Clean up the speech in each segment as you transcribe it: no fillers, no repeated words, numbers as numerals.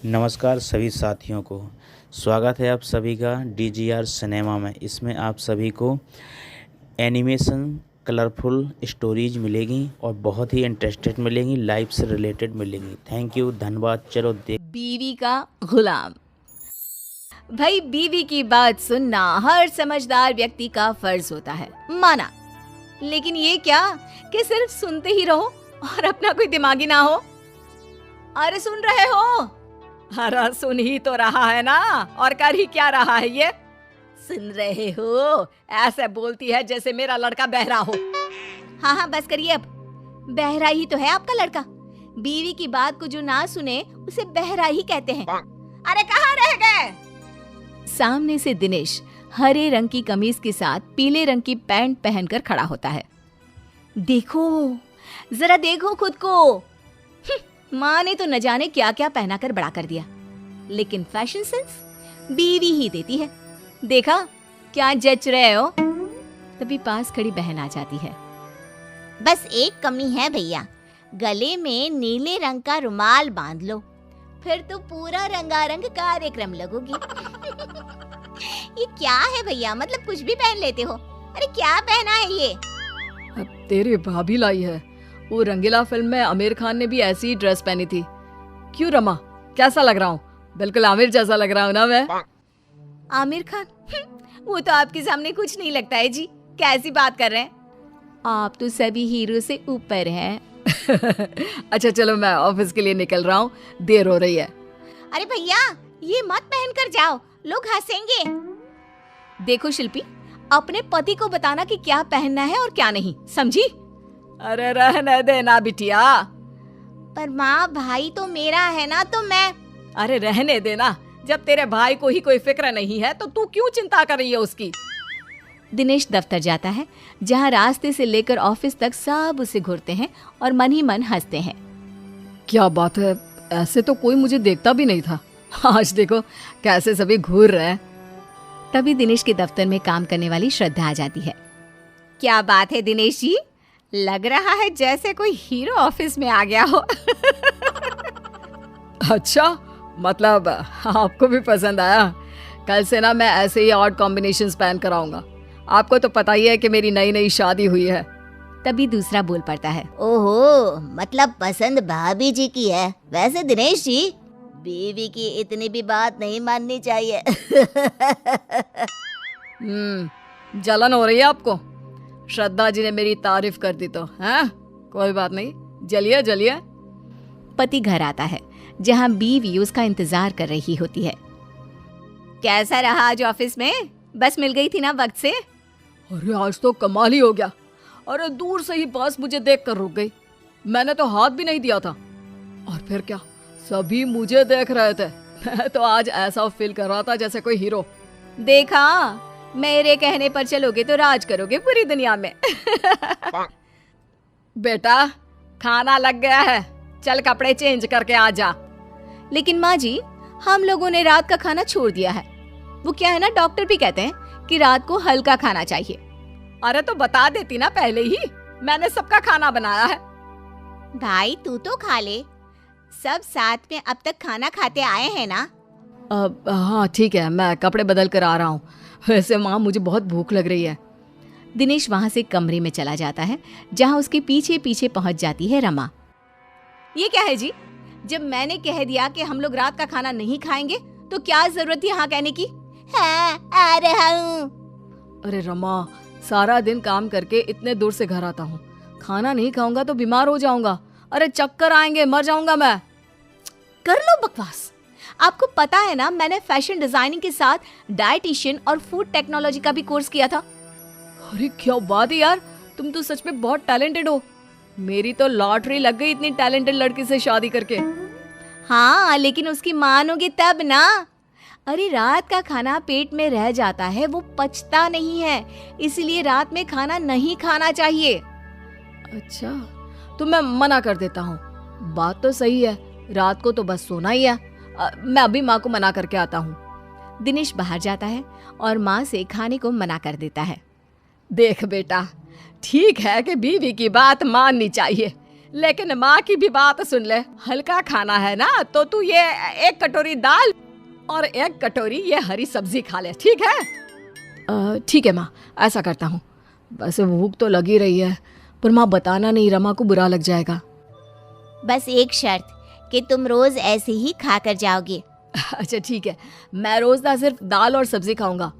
नमस्कार सभी साथियों को। स्वागत है आप सभी का डीजीआर सिनेमा में। इसमें आप सभी को एनिमेशन कलरफुल स्टोरीज मिलेगी और बहुत ही इंटरेस्टेड मिलेंगी, लाइफ से रिलेटेड मिलेंगी। थैंक यू, धन्यवाद। चलो देख। बीवी का गुलाम। भाई, बीवी की बात सुनना हर समझदार व्यक्ति का फर्ज होता है, माना। लेकिन ये क्या कि सिर्फ सुनते ही रहो और अपना कोई दिमागी ना हो। अरे सुन रहे हो? अरे सुन ही तो रहा है ना, और कर ही क्या रहा है ये? सुन रहे हो? ऐसे बोलती है जैसे मेरा लड़का बहरा हो। हाँ हाँ बस करिए अब। बहरा ही तो है आपका लड़का। बीवी की बात को जो ना सुने उसे बहरा ही कहते हैं। अरे कहाँ रह गए? सामने से दिनेश हरे रंग की कमीज के साथ पीले रंग की पैंट पहनकर खड़ा होता है। देखो, जरा देखो खुद को। माँ ने तो न जाने क्या क्या पहनाकर बड़ा कर दिया, लेकिन फैशन सेंस बीवी ही देती है। देखा क्या जच रहे हो? तभी पास खड़ी बहन आ जाती है। बस एक कमी है भैया, गले में नीले रंग का रुमाल बांध लो, फिर तो पूरा रंगारंग कार्यक्रम लगोगी। ये क्या है भैया, मतलब कुछ भी पहन लेते हो? अरे क्या पहना है ये? अब तेरी भाभी लाई है। वो रंगीला फिल्म में आमिर खान ने भी ऐसी ही ड्रेस पहनी थी। क्यों रमा, कैसा लग रहा हूँ? बिल्कुल आमिर जैसा लग रहा हूँ ना मैं? आमिर खान? वो तो आपके सामने कुछ नहीं लगता है जी। कैसी बात कर रहे हैं आप? तो सभी हीरो से ऊपर हैं। अच्छा चलो, मैं ऑफिस के लिए निकल रहा हूँ, देर हो रही है। अरे भैया, ये मत पहन कर जाओ, लोग हंसेंगे। देखो शिल्पी, अपने पति को बताना कि क्या पहनना है और क्या नहीं, समझी? अरे रहने देना बिटिया। पर माँ, भाई तो मेरा है ना, तो मैं। अरे रहने देना, जब तेरे भाई को ही कोई फिक्र नहीं है तो तू क्यों चिंता कर रही है उसकी? दिनेश दफ्तर जाता है, जहाँ रास्ते से लेकर ऑफिस तक सब उसे घूरते हैं और मन ही मन हंसते हैं। क्या बात है, ऐसे तो कोई मुझे देखता भी नहीं था। आज देखो कैसे सभी घूर रहे हैं। तभी दिनेश के दफ्तर में काम करने वाली श्रद्धा आ जाती है। क्या बात है दिनेश जी, लग रहा है जैसे कोई हीरो ऑफिस में आ गया हो। अच्छा, मतलब आपको भी पसंद आया? कल से ना मैं ऐसे ही ऑड कॉम्बिनेशंस पहन कर आऊंगा। आपको तो पता ही है कि मेरी नई नई शादी हुई है। तभी दूसरा बोल पड़ता है। ओहो, मतलब पसंद भाभी जी की है। वैसे दिनेश जी, बीवी की इतनी भी बात नहीं माननी चाहिए। जलन हो रही है आपको? श्रद्धा जी ने मेरी तारीफ कर दी तो हैं? कोई बात नहीं, जलिए जलिए। पति घर आता है, जहाँ बीवी उसका इंतजार कर रही होती है। कैसा रहा आज ऑफिस में? बस मिल गई थी ना वक्त से? अरे आज तो कमाल ही हो गया। अरे दूर से ही बस मुझे देख कर रुक गई। मैंने तो हाथ भी नहीं दिया था। और फिर क्या, सभी मुझे देख रहे थे। मैं तो आज ऐसा फील कर रहा था जैसे कोई हीरो। देखा, मेरे कहने पर चलोगे तो राज करोगे पूरी दुनिया में। बेटा, खाना लग गया है, चल कपड़े चेंज करके आ जा। लेकिन माँ जी, हम लोगों ने रात का खाना छोड़ दिया है। वो क्या है ना, डॉक्टर भी कहते हैं कि रात को हल्का खाना चाहिए। अरे तो बता देती ना पहले ही, मैंने सबका खाना बनाया है। भाई तू तो खा ले, सब साथ में अब तक खाना खाते आए हैं ना। हाँ ठीक है, मैं कपड़े बदल कर आ रहा हूँ। वैसे माँ, मुझे बहुत भूख लग रही है। दिनेश वहाँ से कमरे में चला जाता है, जहाँ उसके पीछे पीछे पहुँच जाती है रमा। ये क्या है जी, जब मैंने कह दिया कि हम लोग रात का खाना नहीं खाएंगे तो क्या जरूरत थी हाँ कहने की? हाँ, आ रहा हूँ। अरे रमा, सारा दिन काम करके इतने दूर से घर आता हूँ, खाना नहीं खाऊंगा तो बीमार हो जाऊंगा। अरे चक्कर आएंगे, मर जाऊंगा मैं। कर लो बकवास। आपको पता है ना, मैंने फैशन डिजाइनिंग के साथ डाइटिशियन और फूड टेक्नोलॉजी का भी कोर्स किया था। अरे क्या बात है यार, तुम तो सच में बहुत टैलेंटेड हो। मेरी तो लॉटरी लग गई इतनी टैलेंटेड लड़की से शादी करके। हाँ, लेकिन उसकी मानोगे तब ना। अरे रात का खाना पेट में रह जाता है, वो पचता नहीं है, इसलिए रात में खाना नहीं खाना चाहिए। अच्छा, तो मैं मना कर देता हूँ। बात तो सही है, रात को तो बस सोना ही है। मैं अभी माँ को मना करके आता हूँ। दिनेश बाहर जाता है और माँ से खाने को मना कर देता है। देख बेटा, ठीक है कि बीवी की बात माननी चाहिए, लेकिन माँ की भी बात सुन ले, हल्का खाना है ना तो तू ये 1 कटोरी दाल और 1 कटोरी ये हरी सब्जी खा ले, ठीक है? ठीक है माँ, ऐसा करता हूँ। वैसे भूख तो लगी रही है, पर माँ बताना नहीं, रमा को बुरा लग जाएगा। बस एक शर्त कि तुम रोज ऐसे ही खाकर जाओगे। अच्छा ठीक है, मैं रोज ना सिर्फ दाल और सब्जी खाऊंगा।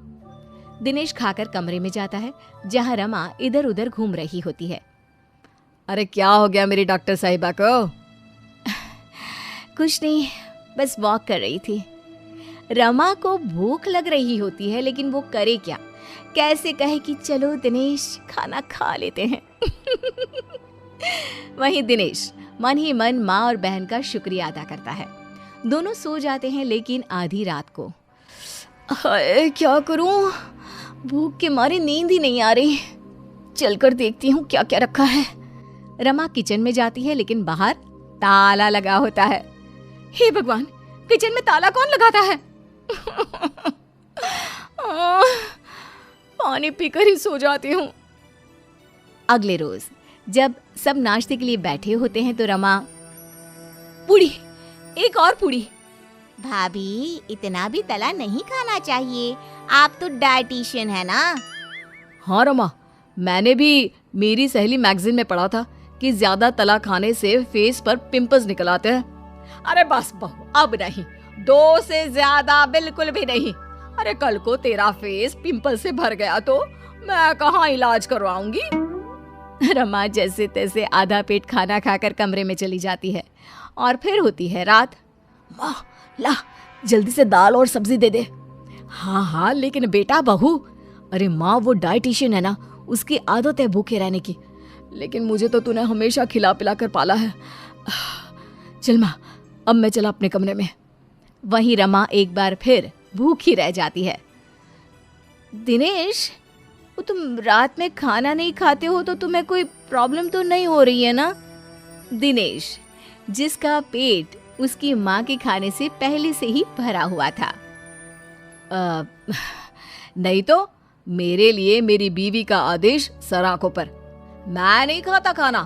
दिनेश खाकर कमरे में जाता है जहाँ रमा इधर उधर घूम रही होती है। अरे क्या हो गया मेरी डॉक्टर साहिबा को? कुछ नहीं, बस वॉक कर रही थी। रमा को भूख लग रही होती है, लेकिन वो करे क्या? कैसे कहे कि चलो दिनेश खाना खा लेते हैं। वहीं दिनेश मन ही मन माँ और बहन का शुक्रिया अदा करता है। दोनों सो जाते हैं, लेकिन आधी रात को। हाय क्या करूं, भूख के मारे नींद ही नहीं आ रही। चलकर देखती हूँ क्या क्या रखा है। रमा किचन में जाती है, लेकिन बाहर ताला लगा होता है। हे भगवान, किचन में ताला कौन लगाता है? पानी पीकर ही सो जाती हूँ। अगले रोज जब सब नाश्ते के लिए बैठे होते हैं तो रमा, पूड़ी, एक और पूड़ी। भाभी इतना भी तला नहीं खाना चाहिए, आप तो डाइटिशियन है ना। हाँ रमा, मैंने भी मेरी सहेली मैगजीन में पढ़ा था कि ज्यादा तला खाने से फेस पर पिंपल्स निकल आते हैं। अरे बस बहू, अब नहीं, 2 से ज्यादा बिल्कुल भी नहीं। अरे कल को तेरा फेस पिंपल से भर गया तो मैं कहाँ इलाज करवाऊंगी? रमा जैसे तैसे आधा पेट खाना खाकर कमरे में चली जाती है और फिर होती है रात। माँ ला, जल्दी से दाल और सब्जी दे दे। हाँ हाँ, लेकिन बेटा बहू, अरे माँ वो डाइटिशियन है ना, उसकी आदत है भूखे रहने की, लेकिन मुझे तो तूने हमेशा खिला पिला कर पाला है। चल माँ, अब मैं चला अपने कमरे में। वहीं रमा एक बार फिर भूखी रह जाती है। दिनेश, वो तुम रात में खाना नहीं खाते हो तो तुम्हें कोई प्रॉब्लम तो नहीं हो रही है ना? दिनेश, जिसका पेट उसकी माँ के खाने से पहले से ही भरा हुआ था। नहीं तो मेरे लिए मेरी बीवी का आदेश सर आंखों पर। मैं नहीं खाता खाना,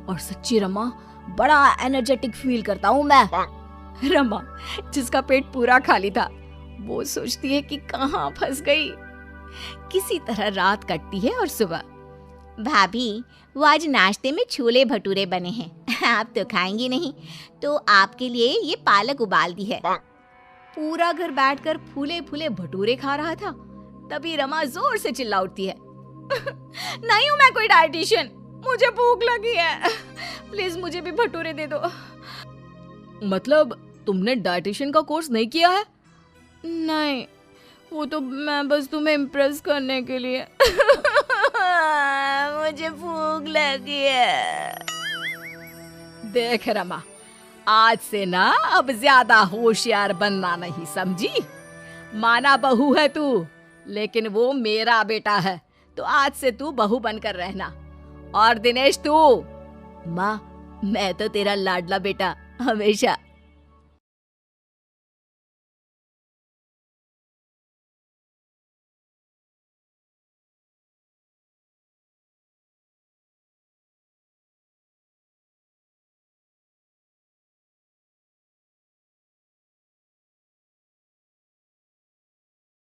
और सच्ची रमा बड़ा एनर्जेटिक फील करता हूँ मैं। रमा जिसका पेट पूरा खाली था, वो सोचती है कि कहाँ फंस गई। किसी तरह रात कटती है और सुबह। भाभी वो आज नाश्ते में छोले भटूरे बने हैं, आप तो खाएंगी नहीं, तो आपके लिए ये पालक उबाल दी है। पूरा घर बैठकर फूले फूले भटूरे खा रहा था, तभी रमा जोर से चिल्ला उठती है। नहीं हूँ मैं कोई डाइटिशियन, मुझे भूख लगी है, प्लीज मुझे भी भटूरे दे दो। मतलब तुमने डाइटिशियन का कोर्स नहीं किया है? नहीं, वो तो मैं बस तुम्हें इम्प्रेस करने के लिए। मुझे भूख लगी है। देख रमा, आज से ना अब ज्यादा होशियार बनना नहीं, समझी? माना बहू है तू, लेकिन वो मेरा बेटा है, तो आज से तू बहू बनकर रहना। और दिनेश तू, माँ मैं तो तेरा लाडला बेटा हमेशा